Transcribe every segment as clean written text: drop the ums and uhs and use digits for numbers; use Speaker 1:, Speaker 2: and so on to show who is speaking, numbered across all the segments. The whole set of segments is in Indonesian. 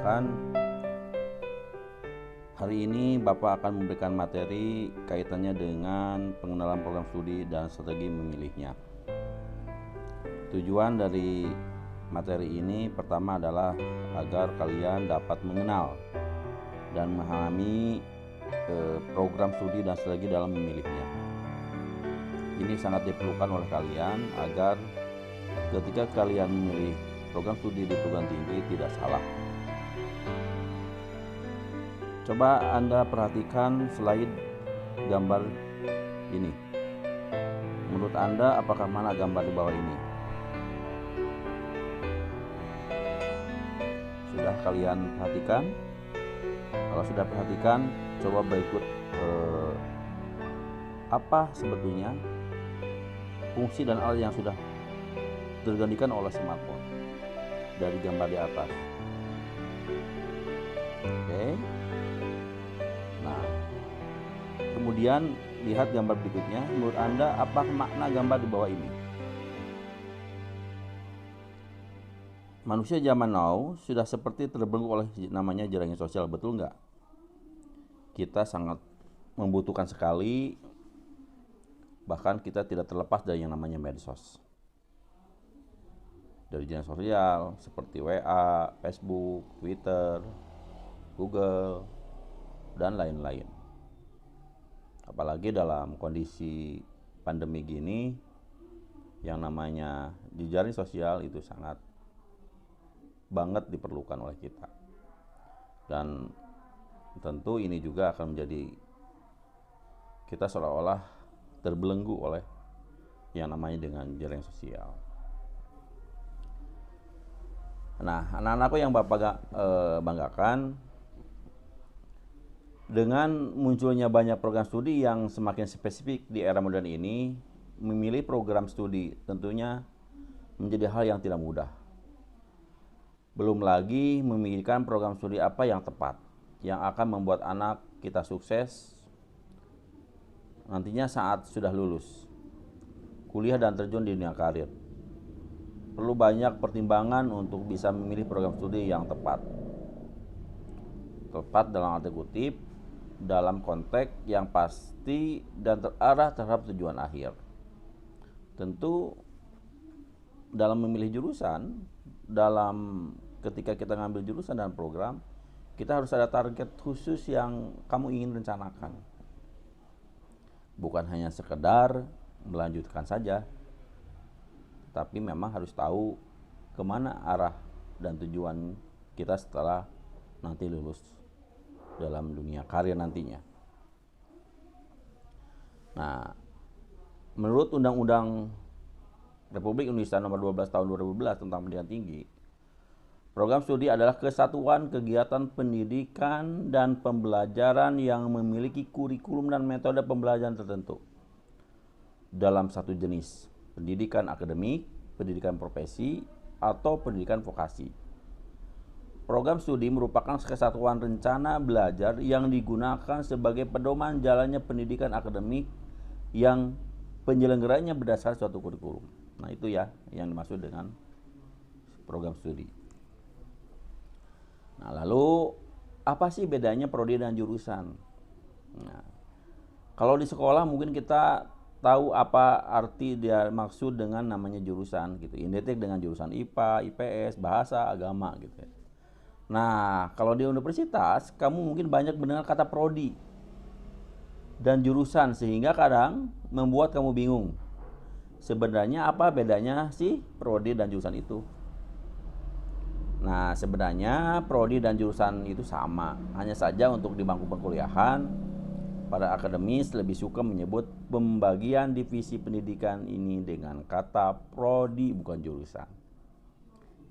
Speaker 1: banggakan, hari ini Bapak akan memberikan materi kaitannya dengan pengenalan program studi dan strategi memilihnya. Tujuan dari materi ini pertama adalah agar kalian dapat mengenal dan memahami program studi dan strategi dalam memilihnya. Ini sangat diperlukan oleh kalian agar ketika kalian memilih program studi di perguruan tinggi tidak salah. Coba Anda perhatikan slide gambar ini. Menurut Anda apakah mana gambar di bawah ini? Sudah kalian perhatikan? Kalau sudah perhatikan, coba berikut apa sebetulnya fungsi dan alat yang sudah tergantikan oleh smartphone dari gambar di atas. Oke. Nah, kemudian lihat gambar berikutnya. Menurut Anda apa makna gambar di bawah ini? Manusia zaman now sudah seperti terbelenggu oleh namanya jaringan sosial, betul nggak? Kita sangat membutuhkan sekali, bahkan kita tidak terlepas dari yang namanya medsos. Dari jaringan sosial seperti WA, Facebook, Twitter, Google, dan lain-lain. Apalagi dalam kondisi pandemi gini, yang namanya di jaringan sosial itu sangat banget diperlukan oleh kita. Dan tentu ini juga akan menjadi kita seolah-olah terbelenggu oleh yang namanya dengan jaringan sosial. Nah, anak-anakku yang Bapak banggakan, dengan munculnya banyak program studi yang semakin spesifik di era modern ini, memilih program studi tentunya menjadi hal yang tidak mudah. Belum lagi memikirkan program studi apa yang tepat, yang akan membuat anak kita sukses nantinya saat sudah lulus kuliah dan terjun di dunia karir. Perlu banyak pertimbangan untuk bisa memilih program studi yang tepat. Tepat dalam arti kutip, dalam konteks yang pasti dan terarah terhadap tujuan akhir. Tentu dalam memilih jurusan, ketika kita ngambil jurusan dan program, kita harus ada target khusus yang kamu ingin rencanakan. Bukan hanya sekedar melanjutkan saja, tapi memang harus tahu kemana arah dan tujuan kita setelah nanti lulus dalam dunia karir nantinya. Nah, menurut Undang-Undang Republik Indonesia Nomor 12 Tahun 2011 tentang pendidikan tinggi, program studi adalah kesatuan kegiatan pendidikan dan pembelajaran yang memiliki kurikulum dan metode pembelajaran tertentu dalam satu jenis pendidikan akademik, pendidikan profesi, atau pendidikan vokasi. Program studi merupakan kesatuan rencana belajar yang digunakan sebagai pedoman jalannya pendidikan akademik yang penyelenggaranya berdasarkan suatu kurikulum. Nah, itu ya yang dimaksud dengan program studi. Nah, lalu apa sih bedanya prodi dan jurusan? Nah, kalau di sekolah mungkin kita tahu apa arti dia maksud dengan namanya jurusan gitu. Identik dengan jurusan IPA, IPS, bahasa, agama gitu ya. Nah, kalau di universitas kamu mungkin banyak mendengar kata prodi dan jurusan sehingga kadang membuat kamu bingung. Sebenarnya apa bedanya sih prodi dan jurusan itu? Nah, sebenarnya prodi dan jurusan itu sama. Hanya saja untuk di bangku perkuliahan, para akademis lebih suka menyebut pembagian divisi pendidikan ini dengan kata prodi bukan jurusan.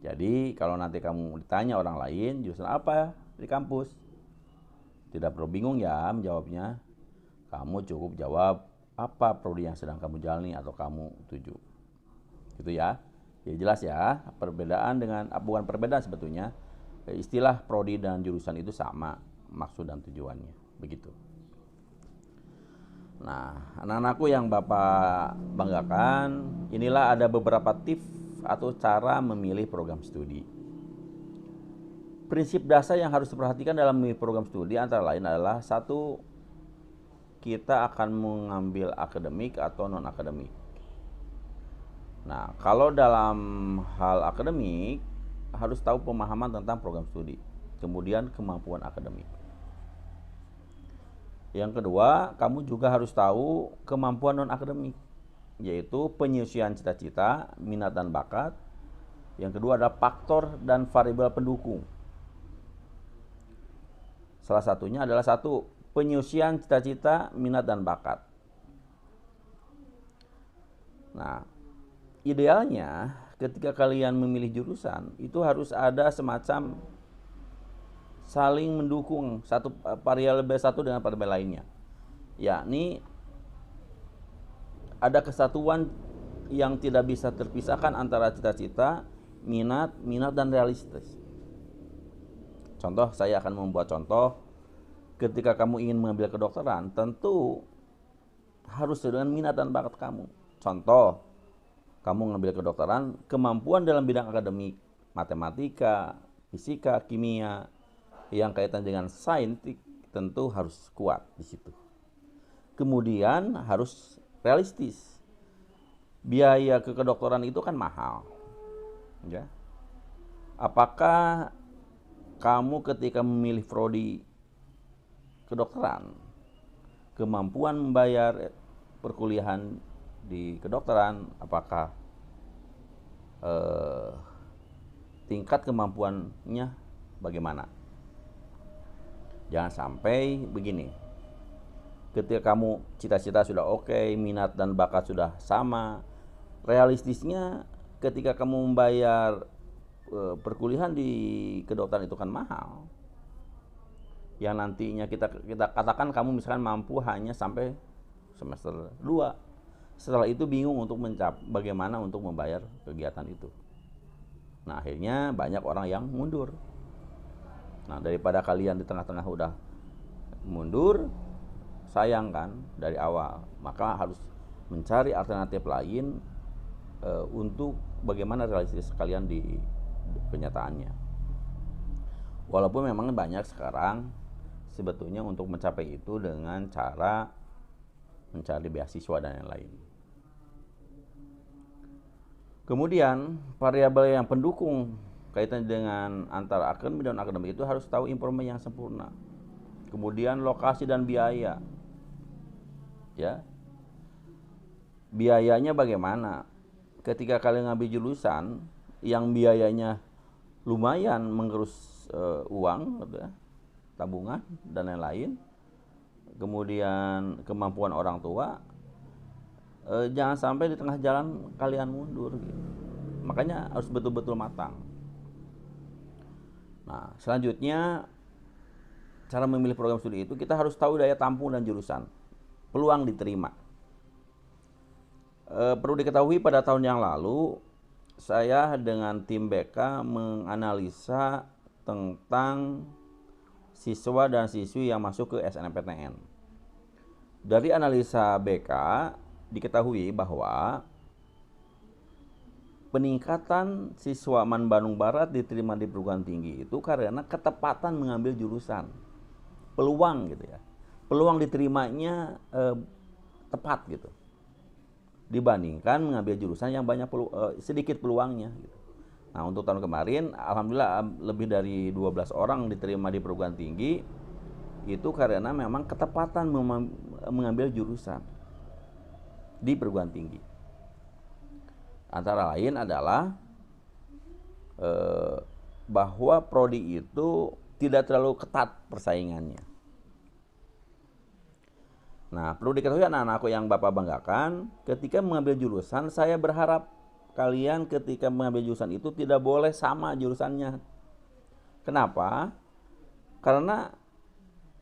Speaker 1: Jadi kalau nanti kamu ditanya orang lain jurusan apa di kampus, tidak perlu bingung ya menjawabnya. Kamu cukup jawab apa prodi yang sedang kamu jalani atau kamu tuju. Gitu ya. Ya jelas ya, perbedaan dengan bukan perbedaan sebetulnya. Istilah prodi dan jurusan itu sama maksud dan tujuannya. Begitu. Nah, anak-anakku yang Bapak banggakan, inilah ada beberapa tips atau cara memilih program studi. prinsip dasar yang harus diperhatikan dalam memilih program studi antara lain adalah satu, kita akan mengambil akademik atau non-akademik. Nah, kalau dalam hal akademik harus tahu pemahaman tentang program studi, kemudian kemampuan akademik. Yang kedua, kamu juga harus tahu kemampuan non-akademik, yaitu penyusuan cita-cita, minat dan bakat. Yang kedua adalah faktor dan variabel pendukung. Salah satunya adalah satu, penyusuan cita-cita, minat dan bakat. Nah, idealnya ketika kalian memilih jurusan itu harus ada semacam saling mendukung satu variabel satu dengan variabel lainnya, yakni ada kesatuan yang tidak bisa terpisahkan antara cita-cita, minat dan realistis. Contoh, saya akan membuat contoh. Ketika kamu ingin mengambil kedokteran, tentu harus dengan minat dan bakat kamu. Contoh, kamu mengambil kedokteran, kemampuan dalam bidang akademik, matematika, fisika, kimia, yang kaitan dengan saintik tentu harus kuat di situ. Kemudian harus realistis. Biaya ke kedokteran itu kan mahal. Ya. Apakah kamu ketika memilih prodi kedokteran, kemampuan membayar perkuliahan di kedokteran, apakah tingkat kemampuannya bagaimana? Jangan sampai begini, ketika kamu cita-cita sudah oke, minat dan bakat sudah sama, realistisnya ketika kamu membayar perkuliahan di kedokteran itu kan mahal. Yang nantinya kita katakan kamu misalkan mampu hanya sampai semester 2. Setelah itu bingung untuk bagaimana untuk membayar kegiatan itu. Nah, akhirnya banyak orang yang mundur. Nah, daripada kalian di tengah-tengah udah mundur, sayang kan dari awal. Maka harus mencari alternatif lain untuk bagaimana realistis kalian di kenyataannya. Walaupun memang banyak sekarang sebetulnya untuk mencapai itu dengan cara mencari beasiswa dan yang lain. Kemudian variabel yang pendukung kaitan dengan antara akademik dan akademik itu harus tahu informasi yang sempurna. Kemudian lokasi dan biaya. Ya. Biayanya bagaimana? Ketika kalian ngambil jurusan yang biayanya lumayan menggerus uang, gitu ya, tabungan dan lain-lain, kemudian kemampuan orang tua, jangan sampai di tengah jalan kalian mundur gitu. Makanya harus betul-betul matang. Nah, selanjutnya cara memilih program studi itu kita harus tahu daya tampung dan jurusan, peluang diterima. Perlu diketahui pada tahun yang lalu saya dengan tim BK menganalisa tentang siswa dan siswi yang masuk ke SNMPTN. Dari analisa BK diketahui bahwa peningkatan siswa Man Bandung Barat diterima di perguruan tinggi itu karena ketepatan mengambil jurusan, peluang gitu ya, peluang diterimanya tepat gitu, dibandingkan mengambil jurusan yang banyak sedikit peluangnya gitu. Nah, untuk tahun kemarin alhamdulillah lebih dari 12 orang diterima di perguruan tinggi itu karena memang ketepatan mengambil jurusan di perguruan tinggi. Antara lain adalah bahwa prodi itu tidak terlalu ketat persaingannya. Nah, perlu diketahui anak-anakku yang Bapak banggakan, ketika mengambil jurusan, saya berharap kalian ketika mengambil jurusan itu tidak boleh sama jurusannya. Kenapa? Karena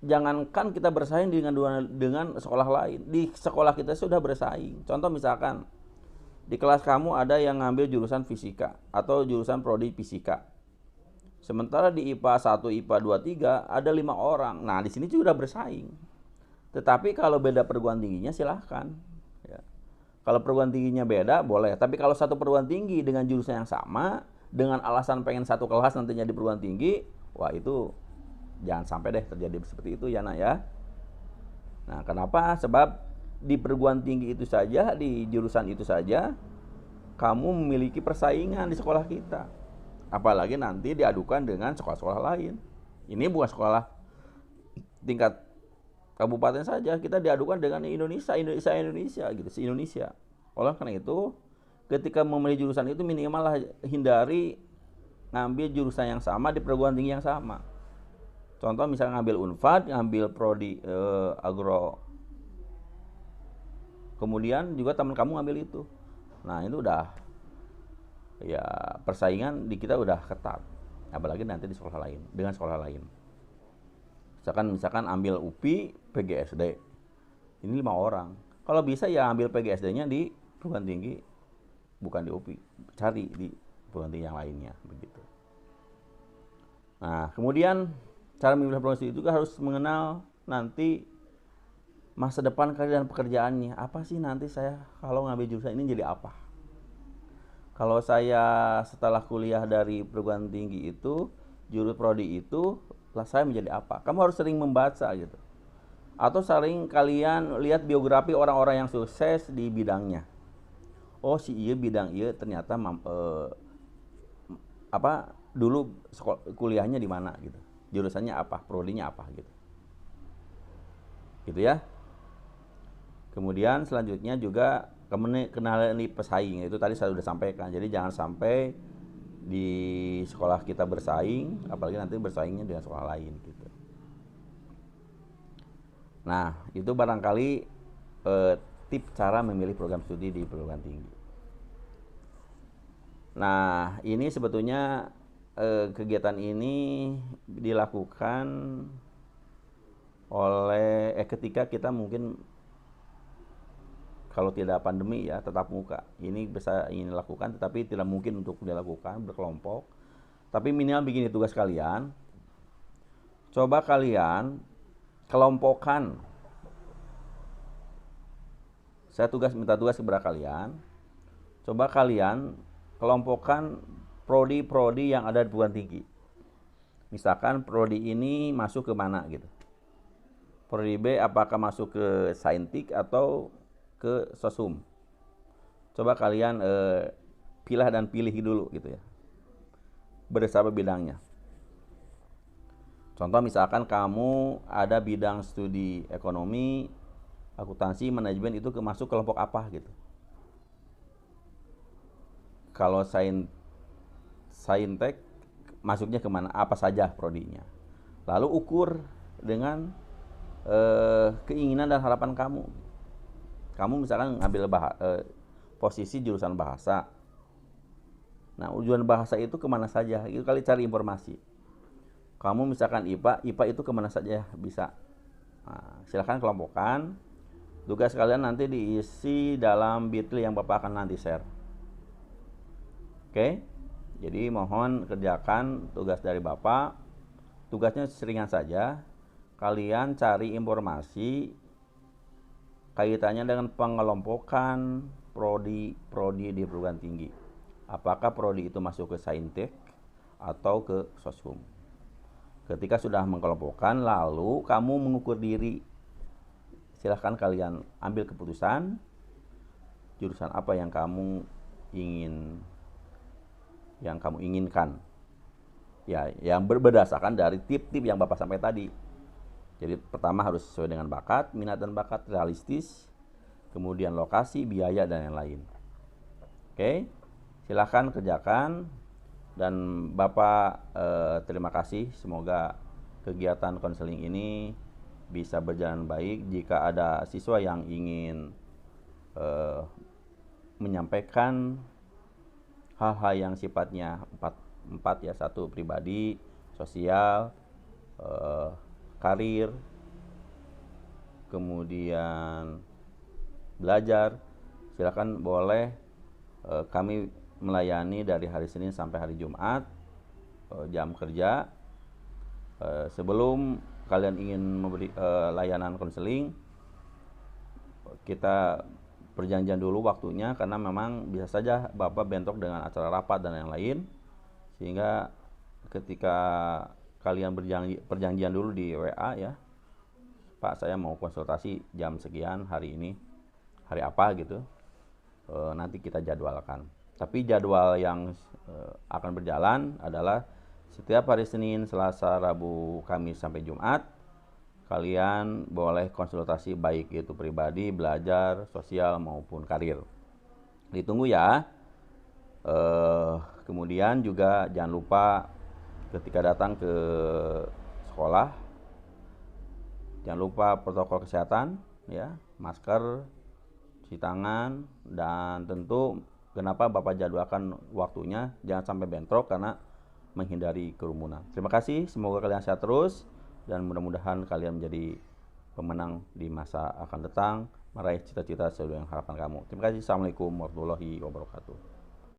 Speaker 1: jangankan kita bersaing dengan sekolah lain, di sekolah kita sudah bersaing. Contoh misalkan, di kelas kamu ada yang ngambil jurusan fisika atau jurusan prodi fisika. Sementara di IPA 1, IPA 2, 3 ada 5 orang. Nah, di sini juga bersaing. Tetapi kalau beda perguruan tingginya silahkan. Ya. Kalau perguruan tingginya beda boleh. Tapi kalau satu perguruan tinggi dengan jurusan yang sama, dengan alasan pengen satu kelas nantinya di perguruan tinggi, Wah, itu jangan sampai deh terjadi seperti itu ya nak ya. Nah, kenapa? Sebab di perguruan tinggi itu saja, di jurusan itu saja kamu memiliki persaingan di sekolah kita. Apalagi nanti diadukan dengan sekolah-sekolah lain. Ini bukan sekolah tingkat kabupaten saja, kita diadukan dengan Indonesia gitu, se-Indonesia. Oleh karena itu, ketika memilih jurusan itu minimal lah hindari ngambil jurusan yang sama di perguruan tinggi yang sama. Contoh misalnya ngambil Unpad, ngambil prodi agro. Kemudian juga teman kamu ngambil itu. Nah, itu udah ya persaingan di kita udah ketat. Apalagi nanti di sekolah lain, dengan sekolah lain. Misalkan ambil UPI, PGSD. Ini 5 orang. Kalau bisa ya ambil PGSD-nya di perguruan tinggi, bukan di UPI. Cari di perguruan tinggi yang lainnya begitu. Nah, kemudian cara memilih profesi itu juga harus mengenal nanti masa depan karir dan pekerjaannya. Apa sih nanti saya kalau ngambil jurusan ini jadi apa? Kalau saya setelah kuliah dari perguruan tinggi itu, jurus prodi itu, lah saya menjadi apa? Kamu harus sering membaca gitu. Atau sering kalian lihat biografi orang-orang yang sukses di bidangnya. Oh, si iya bidang iya ternyata dulu kuliahnya di mana gitu. Jurusannya apa, prodinya apa gitu. Gitu ya. Kemudian selanjutnya juga kenalan pesaing, itu tadi saya sudah sampaikan. Jadi jangan sampai di sekolah kita bersaing, apalagi nanti bersaingnya dengan sekolah lain gitu. Nah, itu barangkali tip cara memilih program studi di perguruan tinggi. Nah, ini sebetulnya kegiatan ini dilakukan oleh ketika kita mungkin kalau tidak pandemi ya tetap muka. Ini bisa ingin dilakukan tetapi tidak mungkin untuk dilakukan berkelompok. Tapi minimal begini tugas kalian. Coba kalian kelompokkan. Saya minta tugas kepada kalian. Coba kalian kelompokkan prodi-prodi yang ada di perguruan tinggi. Misalkan prodi ini masuk ke mana gitu. Prodi B apakah masuk ke saintik atau ke sosum. Coba kalian pilih dulu gitu ya. Berdasarkan bidangnya. Contoh misalkan kamu ada bidang studi ekonomi, akuntansi, manajemen, itu masuk kelompok apa gitu. Kalau saintek masuknya kemana, apa saja prodinya. Lalu ukur dengan keinginan dan harapan kamu. Kamu misalkan ngambil posisi jurusan bahasa. Nah, jurusan bahasa itu kemana saja? Itu kali cari informasi. Kamu misalkan IPA itu kemana saja bisa. Nah, silakan kelompokkan. Tugas kalian nanti diisi dalam bitly yang Bapak akan nanti share. Oke? Jadi mohon kerjakan tugas dari Bapak. Tugasnya seringan saja. Kalian cari informasi kaitannya dengan pengelompokan prodi di perguruan tinggi. Apakah prodi itu masuk ke saintek atau ke soshum. Ketika sudah mengelompokkan, lalu kamu mengukur diri. Silahkan kalian ambil keputusan jurusan apa yang kamu inginkan. Ya, yang berdasarkan dari tip-tip yang Bapak sampaikan tadi. Jadi pertama harus sesuai dengan bakat, minat dan bakat, realistis, kemudian lokasi, biaya, dan yang lain. Oke, silahkan kerjakan. Dan Bapak terima kasih, semoga kegiatan konseling ini bisa berjalan baik. Jika ada siswa yang ingin menyampaikan hal-hal yang sifatnya empat ya, satu pribadi, sosial, karir, kemudian belajar, silakan boleh. Kami melayani dari hari Senin sampai hari Jumat, jam kerja. Sebelum kalian ingin memberi layanan konseling, kita perjanjian dulu waktunya, karena memang bisa saja Bapak bentrok dengan acara rapat dan yang lain, sehingga ketika kalian perjanjian dulu di WA ya. Pak, saya mau konsultasi jam sekian hari ini, hari apa gitu. Nanti kita jadwalkan. Tapi jadwal yang akan berjalan adalah setiap hari Senin, Selasa, Rabu, Kamis sampai Jumat. Kalian boleh konsultasi baik itu pribadi, belajar, sosial maupun karir. Ditunggu ya. Kemudian juga jangan lupa ketika datang ke sekolah, jangan lupa protokol kesehatan ya, masker, cuci tangan, dan tentu kenapa Bapak jadwalkan waktunya jangan sampai bentrok karena menghindari kerumunan. Terima kasih, semoga kalian sehat terus dan mudah-mudahan kalian menjadi pemenang di masa akan datang, meraih cita-cita sesuai dengan harapan kamu. Terima kasih. Assalamualaikum warahmatullahi wabarakatuh.